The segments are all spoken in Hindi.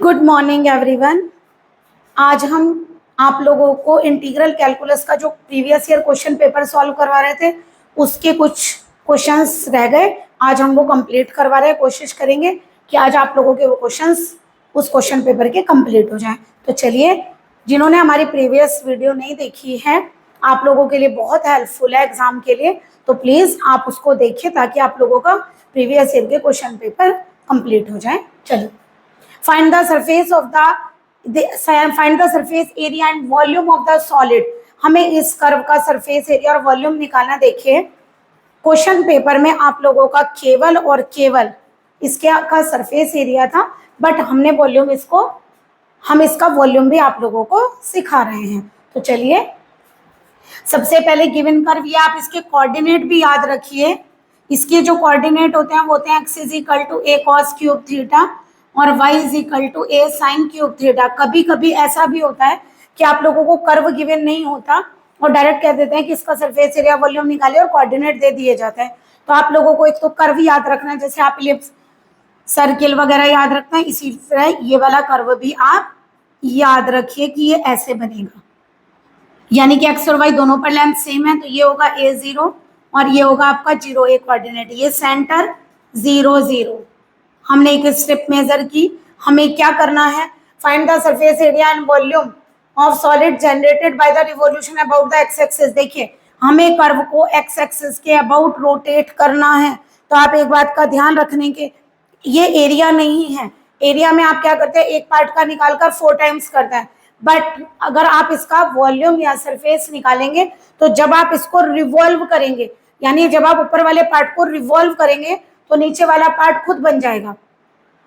Good morning everyone. आज हम आप लोगों को इंटीग्रल कैलकुलस का जो previous year question paper solve करवा रहे थे उसके कुछ क्वेश्चंस रह गए। आज हम वो कंप्लीट करवा रहे हैं। कोशिश करेंगे कि आज आप लोगों के वो क्वेश्चंस उस क्वेश्चन पेपर के कंप्लीट हो जाएं। तो चलिए, जिन्होंने हमारी प्रीवियस वीडियो नहीं देखी है, आप लोगों के लिए बहुत हेल्पफुल है एग्जाम के लिए, तो प्लीज़ आप उसको देखिए ताकि आप लोगों का प्रीवियस ईयर के क्वेश्चन पेपर कंप्लीट हो जाए। चलिए, find the surface of find the surface area and volume of the solid। हमें इस कर्व का सरफेस एरिया और वॉल्यूम निकालना। देखिए, क्वेश्चन पेपर में आप लोगों का केवल और केवल इसके का सरफेस एरिया था, बट हमने वॉल्यूम हम इसका वॉल्यूम भी आप लोगों को सिखा रहे हैं। तो चलिए, सबसे पहले गिवन कर्व, ये आप इसके कोऑर्डिनेट भी याद रखिए। इसके जो कोऑर्डिनेट होते हैं वो होते हैं x is equal to a cos cube theta और y is equal to a sin cube theta. कभी कभी ऐसा भी होता है कि आप लोगों को कर्व गिवन नहीं होता और डायरेक्ट कह देते हैं कि इसका सरफेस एरिया वॉल्यूम निकालिए और कोऑर्डिनेट दे दिए जाते हैं। तो आप लोगों को एक तो कर्व याद रखना है, जैसे आप इलिप्स, सर्किल वगैरह याद रखते हैं, इसी तरह ये वाला कर्व भी आप याद रखिए कि ये ऐसे बनेगा। यानी कि एक्स और वाई दोनों पर लेंथ सेम है, तो ये होगा a0 और ये होगा आपका 0 a कोऑर्डिनेट। ये सेंटर 0 0। हमने एक स्टेप मेजर की। हमें क्या करना है? Find the surface area and volume of solid generated by the revolution about the x axis. देखिए, हमें कर्व को एक्स एक्सिस के अबाउट रोटेट करना है। तो आप एक बात का ध्यान रखने के, ये एरिया नहीं है। एरिया में आप क्या करते हैं, एक पार्ट का निकालकर 4 टाइम्स करते हैं, बट अगर आप इसका वॉल्यूम या सरफेस निकालेंगे तो जब आप इसको रिवॉल्व करेंगे, यानी जब आप ऊपर वाले पार्ट को रिवॉल्व करेंगे तो नीचे वाला पार्ट खुद बन जाएगा।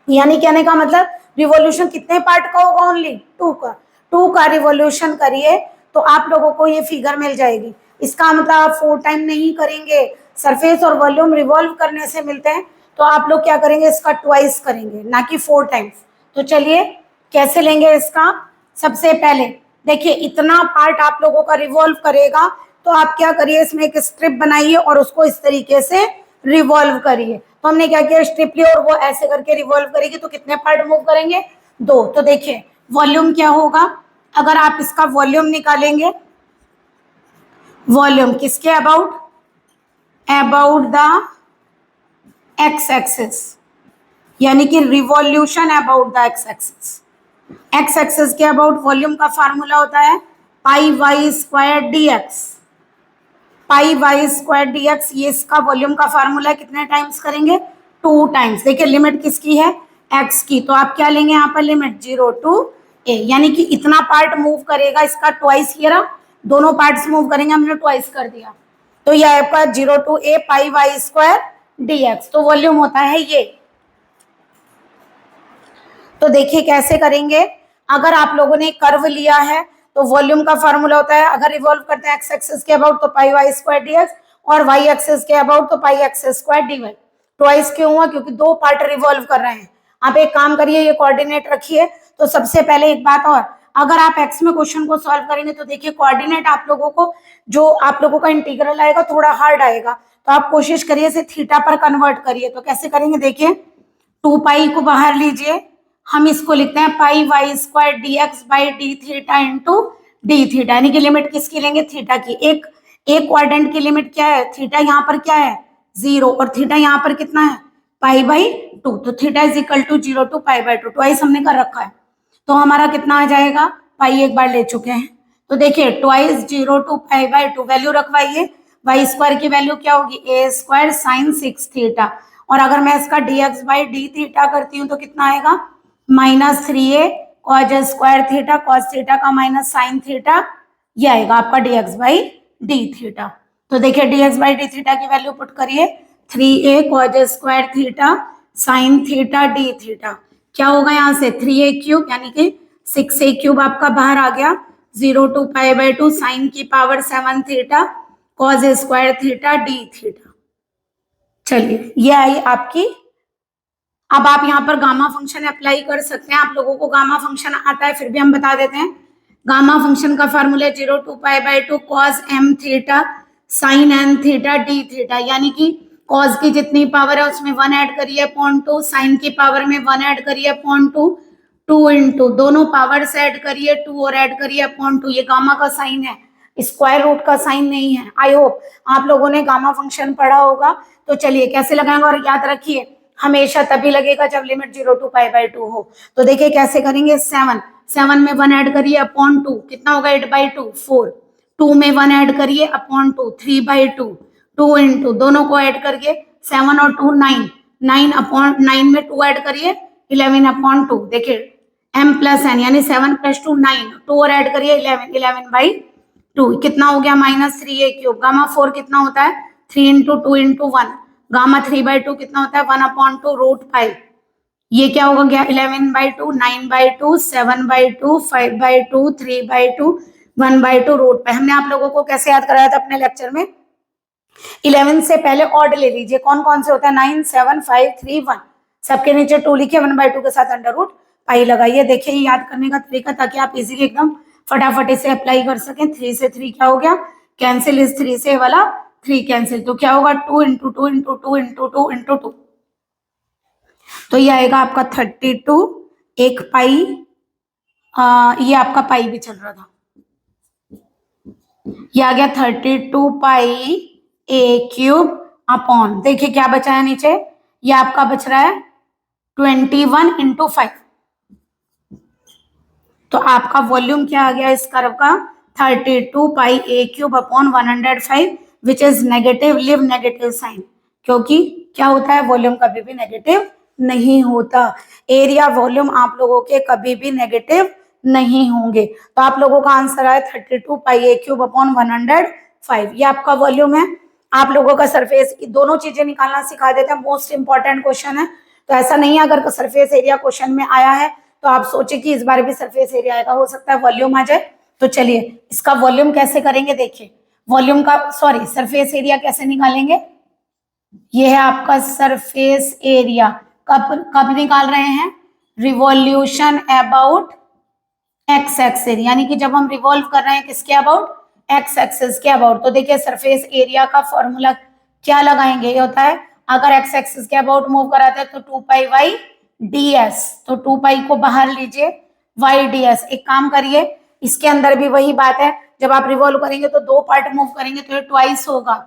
यानी कहने का मतलब, रिवॉल्यूशन कितने पार्ट का होगा? ओनली 2 का। 2 का रिवॉल्यूशन करिए तो आप लोगों को ये फिगर मिल जाएगी। इसका मतलब आप 4 टाइम नहीं करेंगे। सरफेस और वॉल्यूम रिवॉल्व करने से मिलते हैं, तो आप लोग क्या करेंगे, इसका ट्वाइस करेंगे, ना कि 4 टाइम्स। तो चलिए, कैसे लेंगे इसका? सबसे पहले देखिए, इतना पार्ट आप लोगों का रिवॉल्व करेगा, तो आप क्या करिए, इसमें एक स्ट्रिप बनाइए और उसको इस तरीके से रिवॉल्व करिए। तो हमने क्या किया, स्ट्रिप ली और वो ऐसे करके रिवॉल्व करेगी, तो कितने पार्ट मूव करेंगे? 2। तो देखिए, वॉल्यूम क्या होगा? अगर आप इसका वॉल्यूम निकालेंगे, वॉल्यूम किसके about? About the x axis, यानी कि revolution about the x axis. X axis के अबाउट वॉल्यूम का फार्मूला होता है पाई वाई स्क्वायर डी एक्स। पाई वाई स्क्वायर डी एक्स, ये इसका वॉल्यूम का फार्मूला है। कितने टाइम्स करेंगे? 2 टाइम्स। देखिए, लिमिट किसकी है? एक्स की। तो आप क्या लेंगे यहाँ पर? लिमिट 0 to a, यानी कि इतना पार्ट मूव करेगा, इसका ट्वाइस। ये रहा, दोनों पार्ट्स मूव करेंगे, हमने ट्वाइस कर दिया। तो ये आपका 0 to a pi Y square D X. तो वॉल्यूम होता है ये। तो देखिए कैसे करेंगे। अगर आप लोगों ने कर्व लिया है तो वॉल्यूम का फार्मूला होता है, अगर रिवॉल्व करते हैं एक्स एक्सिस के अबाउट तो pi Y square D x, और वाई एक्सिस के अबाउट तो pi x square d y. Twice क्यों हुआ? क्योंकि 2 पार्ट रिवॉल्व कर रहे हैं। आप एक काम करिए, ये कोऑर्डिनेट रखिए। तो सबसे पहले एक बात और, अगर आप एक्स में क्वेश्चन को सॉल्व करेंगे तो देखिए, कोऑर्डिनेट आप लोगों को, जो आप लोगों का इंटीग्रल आएगा थोड़ा हार्ड आएगा, तो आप कोशिश करिए इसे थीटा पर कन्वर्ट करिए। तो कैसे करेंगे? देखिए, 2 पाई को बाहर लीजिए, हम इसको लिखते हैं pi Y square D x by d theta into d theta, यानी कि लिमिट किसकी लेंगे? थीटा की। एक क्वाड्रेंट की लिमिट क्या है? थीटा यहाँ पर क्या है? 0, और थीटा यहाँ पर कितना है? Pi by 2। तो theta is equal to 0 to pi by 2, twice हमने कर रखा है। तो हमारा कितना आ जाएगा? पाई एक बार ले चुके हैं। तो देखिए, twice 0 to pi by 2, value रखवाइए। वाई स्क्वायर की वैल्यू क्या होगी? A square sine 6 theta. और अगर मैं इसका d x by d theta करती हूँ तो कितना आएगा? -3a cos square theta, cos theta का माइनस साइन थीटा, ये आएगा आपका dx बाई डी थीटा। तो देखिए, dx बाई डी थीटा की वैल्यू पुट करिए, 3a cos square theta sine theta D theta. क्या होगा यहाँ से? 3a क्यूब, यानी कि 6a क्यूब आपका बाहर आ गया। 0 to पाई बाई 2 साइन की power 7 theta cause square theta D theta. चलिए, ये आई आपकी। अब आप यहाँ पर गामा फंक्शन अप्लाई कर सकते हैं। आप लोगों को गामा फंक्शन आता है, फिर भी हम बता देते हैं। गामा फंक्शन का formula 0 to pi by 2 cos m theta sine n theta D theta, यानी कि कॉस की जितनी पावर है उसमें 1 ऐड करिए अपॉन 2, साइन की पावर में 1 ऐड करिए अपॉन 2, 2 इंटू दोनों पावर्स ऐड करिए, 2 और ऐड करिए अपॉन 2, ये गामा का साइन है, स्क्वायर रूट का साइन नहीं है। आई होप आप लोगों ने गामा फंक्शन पढ़ा होगा। तो चलिए कैसे लगाएंगे, और याद रखिए हमेशा तभी लगेगा जब लिमिट 0 to π/2 हो। तो देखिए कैसे करेंगे, 7 में 1 ऐड करिए अपॉन 2, कितना होगा 8/2, 4। 2 में 1 ऐड करिए अपॉन 2, 3/2। 2 इंटू दोनों को ऐड करके 7 और 2 9, 9 अपॉन 9 में 2 ऐड करिए 11/2। देखिए m प्लस n यानी 7 + 2 9, 2 और ऐड करिए 11, 11/2 कितना हो गया -3a³। गामा 4 कितना होता है 3 इंटू 2 इंटू 1, गामा 3/2 कितना होता है 1/2 √π। ये क्या होगा गया 11/2, 9/2, 7/2, 5/2, 3/2, 1/2 √π। हमने आप लोगों को कैसे याद कराया था अपने लेक्चर में, 11 से पहले ऑड ले लीजिए, कौन कौन से होता है 9, 7, 5, 3, 1, सबके नीचे 2 लिखिए, 1/2 के साथ √π लगाइए। देखिए याद करने का तरीका, ताकि आप इजीली एकदम फटाफट इसे अप्लाई कर सकें। 3 से 3 क्या हो गया कैंसिल, इस 3 से वाला 3 कैंसिल, तो क्या होगा 2 इंटू 2 इंटू 2 इंटू 2 इंटू 2, तो ये आएगा आपका 32। एक पाई, ये आपका पाई भी चल रहा था, ये आ गया 32πa³ अपॉन, देखिए क्या बचा है नीचे, ये आपका बच रहा है 21 इंटू 5। तो आपका वॉल्यूम क्या आ गया इस कर्व का 32πa³ upon 105, which is negative, leave negative sign, क्योंकि क्या होता है वॉल्यूम कभी भी नेगेटिव नहीं होता। एरिया वॉल्यूम आप लोगों के कभी भी नेगेटिव नहीं होंगे। तो आप लोगों का आंसर आया 32πa³ अपॉन 105, ये आपका वॉल्यूम है। आप लोगों का सरफेस, दोनों चीजें निकालना सिखा देते हैं, मोस्ट इंपॉर्टेंट क्वेश्चन है। तो ऐसा नहीं है अगर सरफेस एरिया क्वेश्चन में आया है तो आप सोचे कि इस बार भी सरफेस एरिया आएगा, हो सकता है वॉल्यूम आ जाए। तो चलिए इसका वॉल्यूम कैसे करेंगे, देखिए वॉल्यूम का सरफेस एरिया कैसे निकालेंगे, ये है आपका सरफेस एरिया। कब कब निकाल रहे हैं, रिवॉल्यूशन अबाउट एक्स एक्सिस, यानी कि जब हम रिवॉल्व कर रहे हैं किसके अबाउट, एक्स एक्सिस के अबाउट। तो देखिए सरफेस एरिया का फॉर्मूला क्या लगाएंगे, ये होता है अगर एक्स एक्सिस के अबाउट मूव कराते हैं तो 2π/ds, तो 2π को बाहर लीजिए, y/ds। एक काम करिए, इसके अंदर भी वही बात है, जब आप रिवॉल्व करेंगे तो 2 पार्ट मूव करेंगे तो ये ट्वाइस होगा,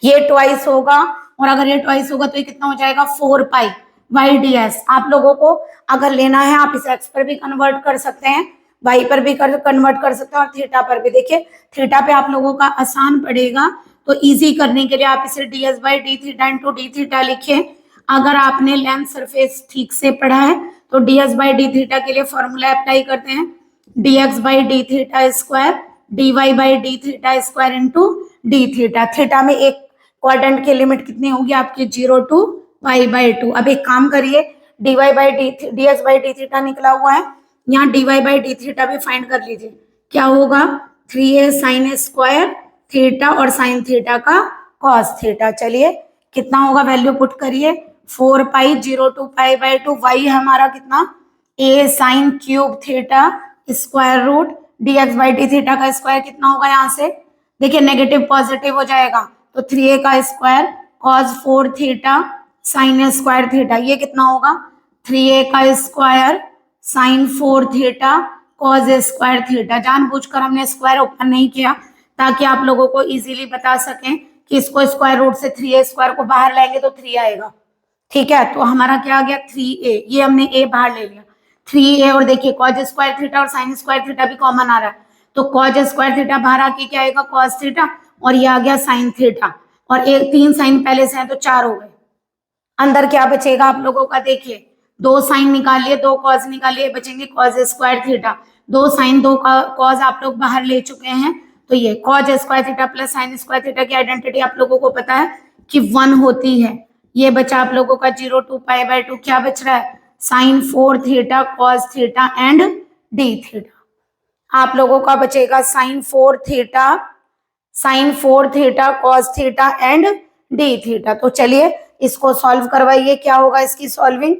ये ट्वाइस होगा, और अगर ये ट्वाइस होगा तो ये कितना हो जाएगा 4π/ds। आप लोगों को अगर लेना है आप इसे एक्स पर भी कन्वर्ट कर सकते हैं, वाई पर भी कन्वर्ट कर सकते हैं, और थीटा पर भी। देखिए थीटा पे आप लोगों का आसान पड़ेगा, तो इजी करने के लिए आप इसे ds/d थीटा × d थीटा लिखें। अगर आपने लेंथ सरफेस ठीक से पढ़ा है तो ds/d थीटा के लिए फॉर्मूला अप्लाई करते हैं, dx/d theta square dy/d theta square into d theta. Theta में एक क्वाड्रेंट की लिमिट कितनी होगी आपकी 0 to π/2। अब एक काम करिए, dy/d थीटा निकला हुआ है, यहाँ dy/d थीटा भी फाइंड कर लीजिए, क्या होगा 3a sin स्क्वायर थीटा और साइन थीटा का कॉस थीटा। चलिए कितना होगा, वैल्यू पुट करिए, 4π 0 to π/2, y हमारा कितना a sin cube theta square root dx/d theta का स्क्वायर कितना होगा, यहाँ से देखिए नेगेटिव पॉजिटिव हो जाएगा, तो 3a का square cos 4 theta sine square theta, ये कितना होगा 3a का square sine 4 theta cos square theta. जानबूझकर हमने स्क्वायर ओपन नहीं किया ताकि आप लोगों को इजीली बता सकें कि इसको स्क्वायर रूट से 3a स्क्वायर को बाहर लाएंगे तो 3 आएगा, ठीक है। तो हमारा क्या आ गया 3a, ये हमने a बाहर ले लिया 3a, और देखिए कॉस स्क्वायर थीटा और साइन स्क्वायर थीटा भी कॉमन आ रहा है, तो कॉस स्क्वायर थीटा बाहर आके क्या आएगा कॉस थीटा, और ये आ गया साइन थीटा, और एक 3 साइन पहले से है तो 4 हो गए। अंदर क्या बचेगा आप लोगों का, देखिए 2 साइन निकालिए, 2 कॉस निकालिए, बचेंगे cos square theta, 2 sine 2 cos आप लोग बाहर ले चुके हैं, तो ये cos square theta plus sine square theta की आइडेंटिटी आप लोगों को पता है कि 1 होती है। ये बचा आप लोगों का 0 to π/2, क्या बच रहा है sine 4 theta cos theta and d theta. आप लोगों का बचेगा sine 4 theta cos theta and d theta. तो चलिए इसको सॉल्व करवाइए, क्या होगा इसकी सॉल्विंग,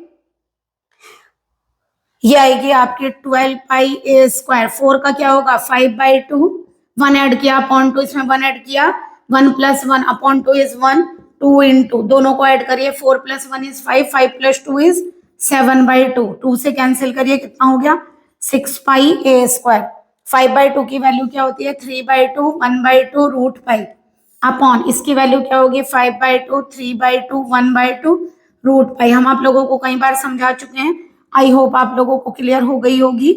ये आएगी आपकी 12πa², 4 का क्या होगा 5/2, 1 ऐड किया अपॉन 2, इसमें 1 ऐड किया, 1 + 1 अपॉन 2 इज 1, 2 इंटू दोनों को ऐड करिए, 4 + 1 इज 5, 5 + 2 इज 7/2, 2 से कैंसिल करिए, कितना हो गया 6πa²। 5/2 की वैल्यू क्या होती है 3/2, 1/2 रूट पाई अपॉन इसकी वैल्यू क्या होगी 5/2, 3/2, 1/2 रूट पाई। हम आप लोगों को कई बार समझा चुके हैं, आई होप आप लोगों को क्लियर हो गई होगी।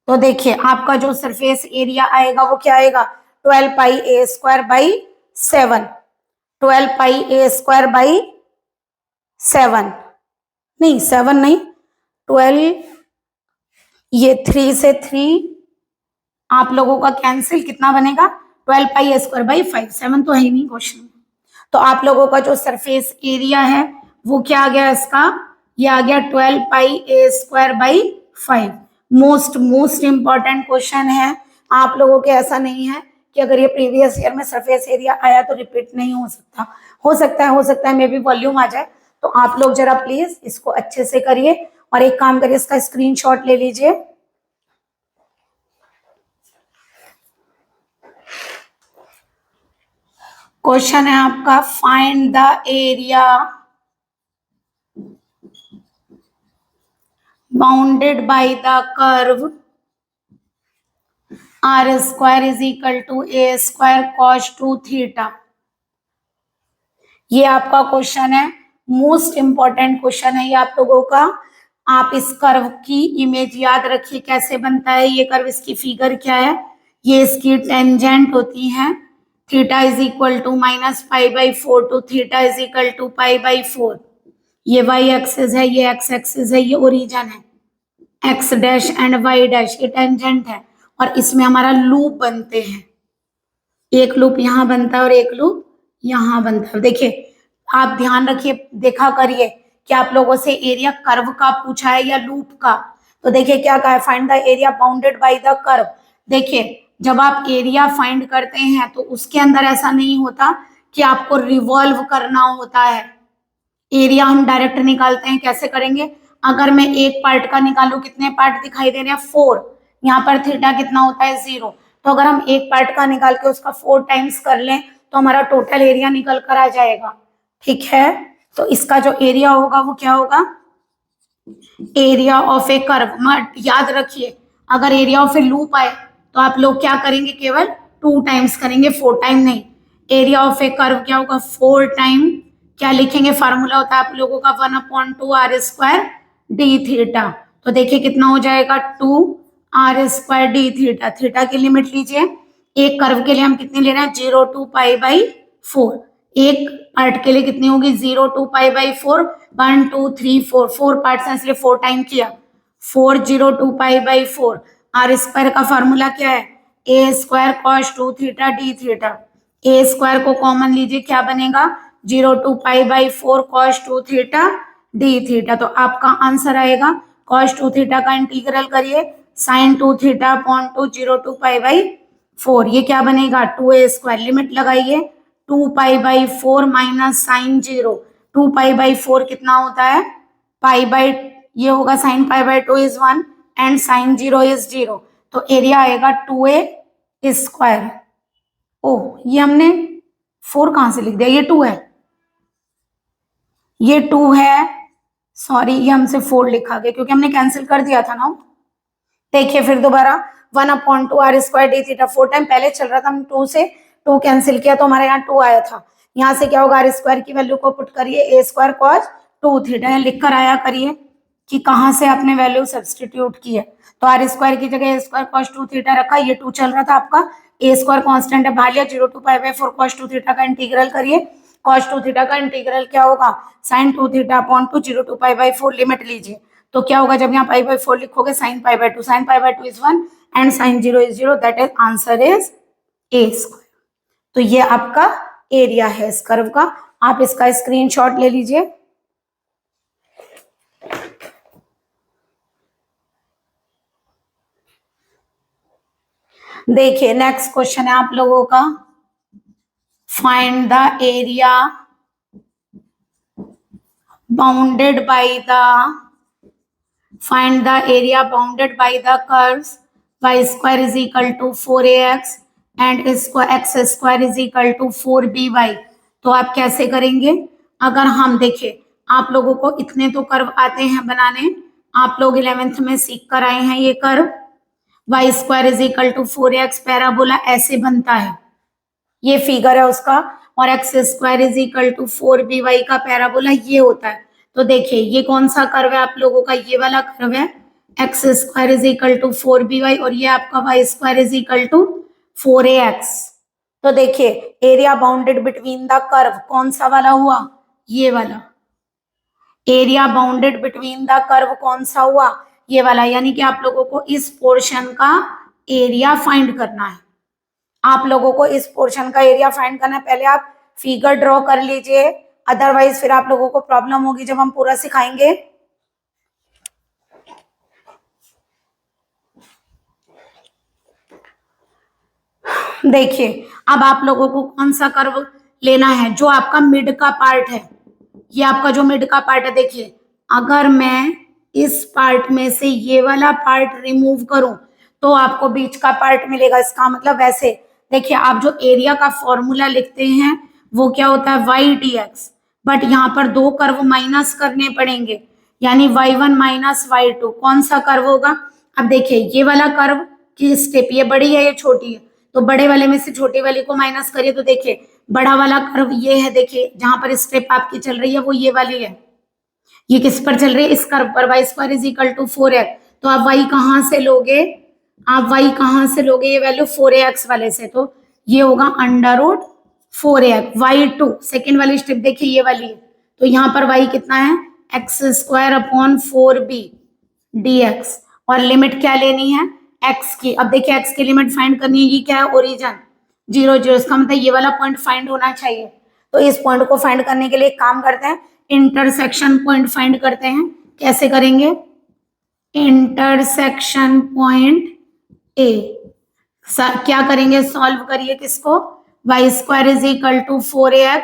तो देखिए आपका जो सरफेस एरिया आएगा वो क्या आएगा 12πa²/7, 12πa²/7 नहीं 7 नहीं 12, ये 3 से 3 आप लोगों का कैंसिल, कितना बनेगा 12πa²/5, 7 तो है ही नहीं क्वेश्चन में। तो आप लोगों का जो सरफेस एरिया है वो क्या आ गया इसका, ये आ गया 12πa²/5। मोस्ट इंपॉर्टेंट क्वेश्चन है आप लोगों के। ऐसा नहीं है कि अगर ये प्रीवियस ईयर में सरफेस एरिया आया तो रिपीट नहीं हो सकता, हो सकता है मे बी वॉल्यूम आ जाए। तो आप लोग जरा प्लीज इसको अच्छे से करिए और एक काम करिए, इसका स्क्रीनशॉट ले लीजिए। क्वेश्चन है आपका find the area bounded by the curve r² = a² cos 2θ। ये आपका क्वेश्चन है, मोस्ट इंपॉर्टेंट क्वेश्चन है ये आप लोगों का। आप इस कर्व की इमेज याद रखिए कैसे बनता है ये कर्व, इसकी फिगर क्या है, ये इसकी टेंजेंट होती है, θ = -π/4 to θ = π/4। ये y एक्सिस है, ये x एक्सिस है, ये ओरिजिन है, x dash and y dash, ये टेंजेंट है और इसमें हमारा लूप बनते हैं, एक लूप यहाँ बनता है और एक लूप यहाँ बनता है। देखिए आप ध्यान रखिए, देखा करिए कि आप लोगों से एरिया कर्व का पूछा है या लूप का। तो देखिए क्या कहा है, find the area bounded by the curve. देखिए जब आप एरिया फाइंड करते हैं तो उसके अंदर ऐसा नहीं होता कि आपको रिवॉल्व करना होता है। एरिया हम डायरेक्ट निकालते हैं, कैसे करेंगे, अगर मैं एक पार्ट का निकालू, कितने पार्ट दिखाई दे रहे हैं 4, यहाँ पर थीटा कितना होता है 0, तो अगर हम एक पार्ट का निकाल के उसका 4 टाइम्स कर लें तो हमारा टोटल एरिया निकल कर आ जाएगा। ठीक है, तो इसका जो एरिया होगा वो क्या होगा, एरिया ऑफ ए कर्व। याद रखिए अगर एरिया ऑफ ए लूप आए तो आप लोग क्या करेंगे, केवल 2 टाइम्स करेंगे, 4 टाइम नहीं। एरिया ऑफ ए कर्व क्या होगा 4 टाइम, क्या लिखेंगे, फार्मूला होता है आप लोगों का 1/2 r² dθ। तो देखिए कितना हो जाएगा 2r² dθ। थीटा की लिमिट लीजिए, एक कर्व के लिए हम कितनी ले रहे हैं 0 to π/4, एक पार्ट के लिए कितनी होगी 0 to π/4, 1 2 3 4, 4 पार्ट्स हैं इसलिए 4 टाइम किया, 4 0 to π/4। r² का फार्मूला क्या है a² cos 2θ dθ। a² को कॉमन लीजिए, क्या बनेगा 0 to π/4 cos 2θ dθ। तो आपका आंसर आएगा cos 2θ का इंटीग्रल करिए sin 2θ अपॉन 2 0 to π/4, ये क्या बनेगा 2a², लिमिट लगाइए 2π/4 माइनस साइन 0, 2π/4 कितना होता है ये होगा sin π/2 is 1 and sin 0 is 0, तो एरिया आएगा 2a²। ओह ये हमने 4 कहां से लिख दिया, ये 2 है, ये 2 है, सॉरी ये हमसे 4 लिखा गया क्योंकि हमने कैंसिल कर दिया था ना। देखिए फिर दोबारा 1/2 r² dθ, 4 टाइम पहले चल रहा था, हम 2 से 2 कैंसिल किया तो हमारे यहाँ 2 आया था, यहाँ से क्या होगा r² की वैल्यू को पुट करिए a² cos 2θ, लिख कर आया करिए कि कहाँ से आपने वैल्यू सब्सटीट्यूट की है। तो r² की जगह a² cos 2θ रखा, ये 2 चल रहा था आपका, a² कांस्टेंट है, बाहर लिया 0 to π/4 cos 2θ का इंटीग्रल करिए, cos 2θ का इंटीग्रल क्या होगा sin 2θ अपॉन 2 0 to π/4, लिमिट लीजिए तो क्या होगा जब यहाँ π/4 लिखोगे sin π/2, sin π/2 is 1 and sin 0 is 0, that is answer is a²। तो ये आपका एरिया है इस कर्व का, आप इसका स्क्रीनशॉट ले लीजिए। देखिए नेक्स्ट क्वेश्चन है आप लोगों का, find the area bounded by the bounded by the curves y² = 4ax and x² = 4by। तो आप कैसे करेंगे, अगर हम देखिए आप लोगों को इतने तो कर्व आते हैं बनाने, आप लोग 11th में सीख कर आए हैं ये curve. Y square is equal to 4x parabola ऐसे बनता है, ये फिगर है उसका, और X square is equal to 4by का पैराबोला ये होता है। तो देखिए ये कौन सा कर्व है आप लोगों का, ये वाला कर्व है, x square is equal to 4by, और ये आपका y square is equal to 4ax। तो देखिए area bounded between the curve कौन सा वाला हुआ, ये वाला। Area bounded between the curve कौन सा हुआ, ये वाला। यानी कि आप लोगों को इस पोर्शन का एरिया फाइंड करना है, आप लोगों को इस पोर्शन का एरिया फाइंड करना है। पहले आप फिगर ड्रॉ कर लीजिए, अदरवाइज फिर आप लोगों को प्रॉब्लम होगी जब हम पूरा सिखाएंगे। देखिए अब आप लोगों को कौन सा कर्व लेना है, जो आपका मिड का पार्ट है, ये आपका जो मिड का पार्ट है। देखिए अगर मैं इस पार्ट में से ये वाला पार्ट रिमूव करूं तो आपको बीच का पार्ट मिलेगा। इसका मतलब वैसे देखिए आप जो एरिया का फॉर्मूला लिखते हैं वो क्या होता है, वाई डी एक्स, बट यहाँ पर दो कर्व माइनस करने पड़ेंगे, यानी y1 माइनस y2। कौन सा कर्व होगा, अब देखिए ये वाला कर्व की स्टेप, ये बड़ी है ये छोटी है, तो बड़े वाले में से छोटे वाले को माइनस करिए। तो देखिए बड़ा वाला कर्व ये है, देखिए जहां पर स्टेप आपकी चल रही है वो ये वाली है। ये किस पर चल रही है, इस कर्व पर। Y square is equal to 4x, तो आप y कहां से लोगे, आप y कहां से लोगे, ये वैल्यू 4ax वाले से, तो ये होगा under root 4ax। y2 second वाली स्टेप देखिए ये वाली है, तो यहाँ पर y कितना है, x square upon 4b dx, और लिमिट क्या लेनी है x की। अब देखिए x की लिमिट फाइंड करनी है, ये क्या है, ओरिजिन 0 0, इसका मतलब ये वाला पॉइंट फाइंड होना चाहिए। तो इस पॉइंट को फाइंड करने के लिए एक काम करते हैं, इंटरसेक्शन पॉइंट फाइंड करते हैं। कैसे करेंगे, इंटरसेक्शन पॉइंट ए। क्या करेंगे, सॉल्व करिए किसको, y square is equal to 4ax,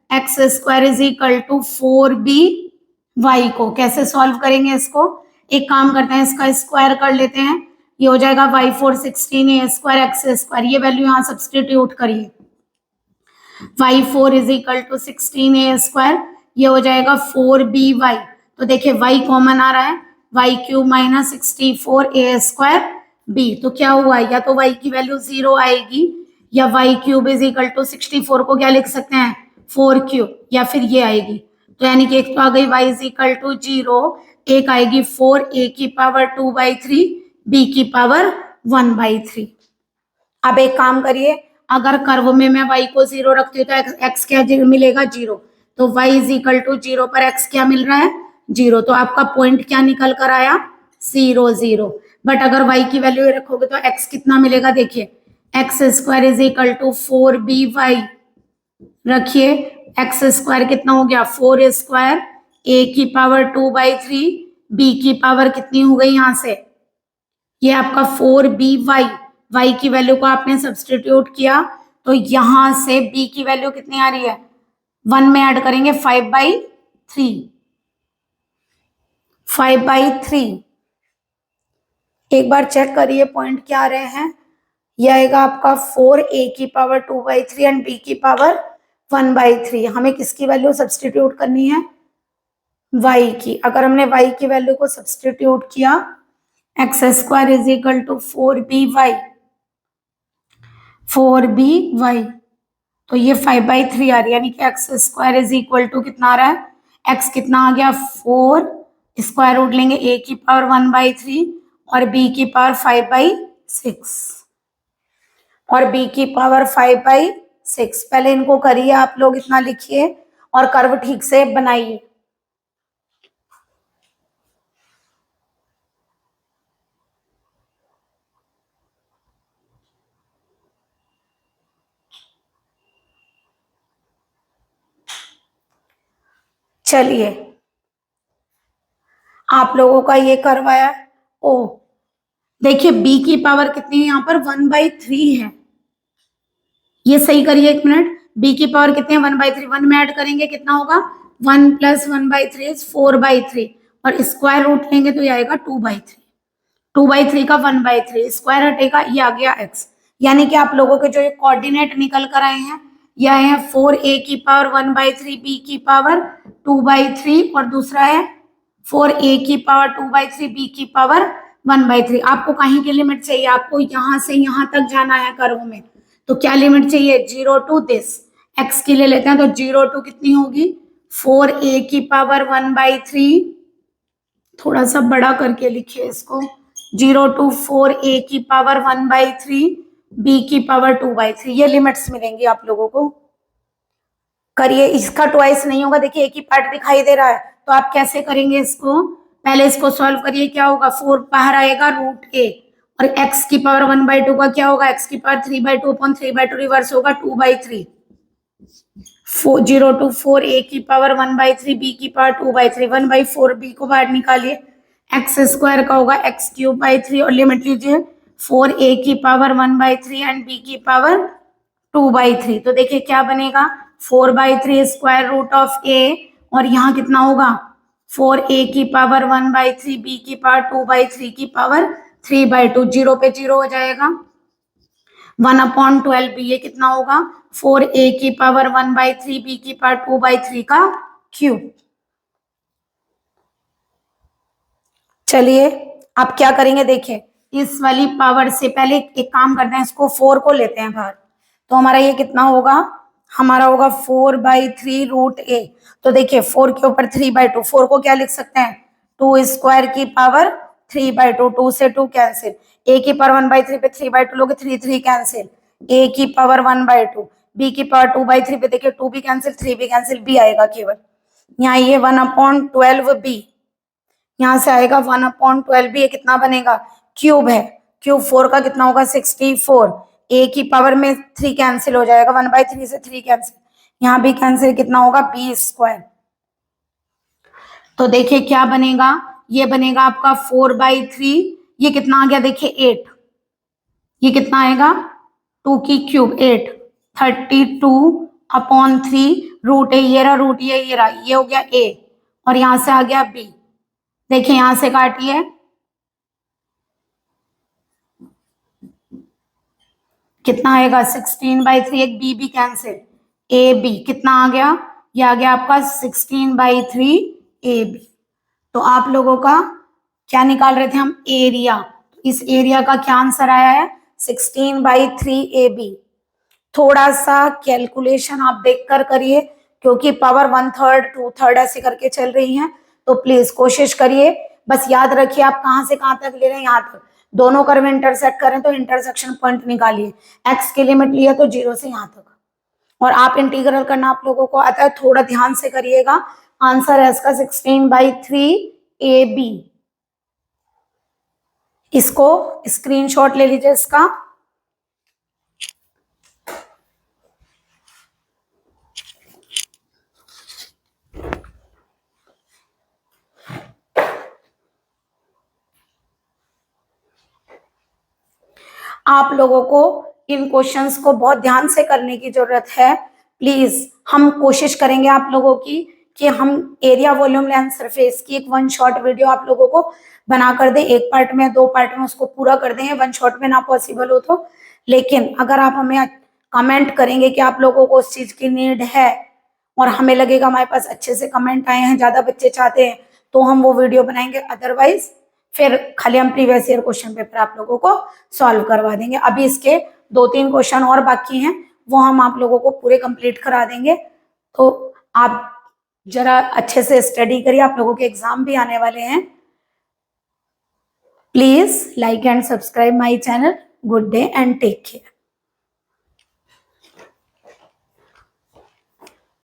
x square is equal to 4by को। कैसे सॉल्व करेंगे इसको, एक काम करते हैं इसका स्क्वायर कर लेते हैं, ये हो जाएगा y4 16a square x square, ये वैल्यू यहाँ सब्सटीट्यूट करिए, y4 is equal to 16a square, ये हो जाएगा 4by। तो देखिए y कॉमन आ रहा है, y cube minus 64a square b, तो क्या हुआ, या तो y की वैल्यू 0 आएगी, या y cube is equal to 64 को क्या लिख सकते हैं 4 क्यूब, या फिर ये आएगी। तो यानी कि एक तो आ गई y इज इक्वल टू 0, एक आएगी 4a की पावर 2/3 b की पावर 1/3। अब एक काम करिए, अगर कर्व में मैं y को 0 रखती हूँ तो x क्या मिलेगा 0, तो y इज इक्वल टू 0 पर x क्या मिल रहा है 0, तो आपका पॉइंट क्या निकल कर आया 0 0। बट अगर y की वैल्यू रखोगे तो x कितना मिलेगा, देखिए x square is equal to 4by, रखिए एक्स स्क्वायर कितना हो गया 4 स्क्वायर, a की पावर 2/3, b की पावर कितनी हो गई यहाँ से, ये आपका 4by, y की वैल्यू को आपने सब्सटीट्यूट किया, तो यहां से b की वैल्यू कितनी आ रही है, 1 में ऐड करेंगे 5/3, 5/3। एक बार चेक करिए पॉइंट क्या आ रहे हैं, यह आएगा आपका 4a की पावर 2/3 एंड b की पावर 1/3। हमें किसकी वैल्यू सब्सटीट्यूट करनी है, y की। अगर हमने y की वैल्यू को सब्सटीट्यूट किया, x square is equal to 4by, तो ये 5/3 आ रही है, यानी कि x square is equal to कितना आ रहा है, x कितना आ गया 4, स्क्वायर रूट लेंगे a की पावर 1/3 और b की पावर 5/6, और b की पावर 5/6। पहले इनको करिए आप लोग, इतना लिखिए और कर्व ठीक से बनाइए। चलिए आप लोगों का ये करवाया, ओ देखिए b की पावर कितनी है यहाँ पर 1/3 है, ये सही करिए एक मिनट, b की पावर कितनी है 1/3, 1 में ऐड करेंगे कितना होगा 1 + 1/3 इज 4/3, और स्क्वायर रूट लेंगे तो ये आएगा 2/3, 2/3 का 1/3 स्क्वायर हटेगा, ये आ गया x। यानी कि आप लोगों के जो ये कोऑर्डिनेट निकल कर आए हैं यह है 4a की पावर 1/3 b की पावर 2/3 और दूसरा है 4a की पावर 2/3 b की पावर 1/3। आपको कहीं की लिमिट चाहिए, आपको यहां से यहां तक जाना है कर्व में, तो क्या लिमिट चाहिए? 0 टू दिस। x की ले लेते हैं तो 0 टू कितनी होगी? 4a की पावर 1/3, थोड़ा सा बड़ा करके लिखिए इसको, 0 टू 4a की पावर 1/3 b की पावर 2/3। ये लिमिट्स मिलेंगी आप लोगों को। करिए, इसका ट्वाइस नहीं होगा, देखिए एक ही पार्ट दिखाई दे रहा है, तो आप कैसे करेंगे इसको? पहले इसको सॉल्व करिए, क्या होगा? 4 बाहर आएगा √a, और x की पावर 1/2 का क्या होगा? x की पावर 3/2 अपॉन 3/2 रिवर्स होगा 2/3। 0 टू 4a की पावर 1/3 b की पावर 2/3, 1/4 b को बाहर निकालिए, एक्स स्क्वायर का होगा x³/3 और लिमिट लीजिए 4a की पावर 1/3 एंड b की पावर 2/3। तो देखिए क्या बनेगा? 4/3 स्क्वायर रूट ऑफ a, और यहाँ कितना होगा? 4a की पावर 1/3 b की पावर 2/3 की पावर 3/2, 0 पे 0 हो जाएगा, 1/12 ये कितना होगा? 4a की पावर 1/3 b की पावर 2/3 का क्यूब। चलिए आप क्या करेंगे, देखिए इस वाली पावर से पहले एक काम करते हैं, इसको 4 को लेते हैं बाहर, तो हमारा ये कितना होगा? हमारा होगा 4/3 √a। तो देखिए 4 के ऊपर 3/2, 4 को क्या लिख सकते हैं? 2 स्क्वायर की पावर 3/2, 2 से 2 कैंसिल, a की पावर 1/3 पे 3/2 लोगे, 3 3 कैंसिल, a की पावर 1/2, b की पावर 2/3 पे देखिए 2 भी कैंसिल, 3 भी कैंसिल, b आएगा केवल। यहाँ ये 1/12b, यहाँ से आएगा 1/12b, ये कितना बनेगा? क्यूब है, क्यूब 4 का कितना होगा? 64। a की पावर में 3 कैंसिल हो जाएगा, 1/3 से 3 कैंसिल, यहाँ भी कैंसिल, कितना होगा? b²। तो देखिए क्या बनेगा? ये बनेगा आपका 4/3, ये कितना आ गया? देखिए 8, ये कितना आएगा? 2 की क्यूब 8, 32/3 √a, ये रहा √a, ये रहा, ये हो गया a, और यहां से आ गया b। देखिए यहां से काटिए, कितना आएगा? 16/3, एक b भी कैंसिल, a b कितना आ गया? ये आ गया आपका 16/3 a b। तो आप लोगों का क्या निकाल रहे थे हम? एरिया। इस एरिया का क्या आंसर आया है? 16/3 a b। थोड़ा सा कैलकुलेशन आप देखकर करिए, क्योंकि पावर 1/3 2/3 ऐसे करके चल रही है, तो प्लीज कोशिश करिए। बस याद रखिए आप कहां से कहां तक ले रहे हैं, यहाँ तक दोनों कर्व इंटरसेक्ट करें तो इंटरसेक्शन पॉइंट निकालिए, एक्स की लिमिट लिया तो 0 से यहाँ तक, और आप इंटीग्रल करना आप लोगों को आता है, थोड़ा ध्यान से करिएगा। आंसर है इसका 16/3 a b। इसको स्क्रीनशॉट ले लीजिए इसका। आप लोगों को इन क्वेश्चंस को बहुत ध्यान से करने की जरूरत है। प्लीज हम कोशिश करेंगे आप लोगों की कि हम एरिया वॉल्यूम लेंथ सरफेस की एक 1 शॉट वीडियो आप लोगों को बना कर दें, 1 पार्ट में 2 पार्ट में उसको पूरा कर दें, 1 शॉट में ना पॉसिबल हो तो। लेकिन अगर आप हमें कमेंट करेंगे कि आप लोगों को उस चीज की नीड है, और हमें लगेगा हमारे पास अच्छे से कमेंट आए हैं, ज्यादा बच्चे चाहते हैं, तो हम वो वीडियो बनाएंगे। अदरवाइज फिर खाली हम प्रीवियस ईयर क्वेश्चन पेपर आप लोगों को सॉल्व करवा देंगे। अभी इसके 2-3 क्वेश्चन और बाकी हैं, वो हम आप लोगों को पूरे कंप्लीट करा देंगे। तो आप जरा अच्छे से स्टडी करिए, आप लोगों के एग्जाम भी आने वाले हैं। Please like and subscribe my channel. Good day and take care.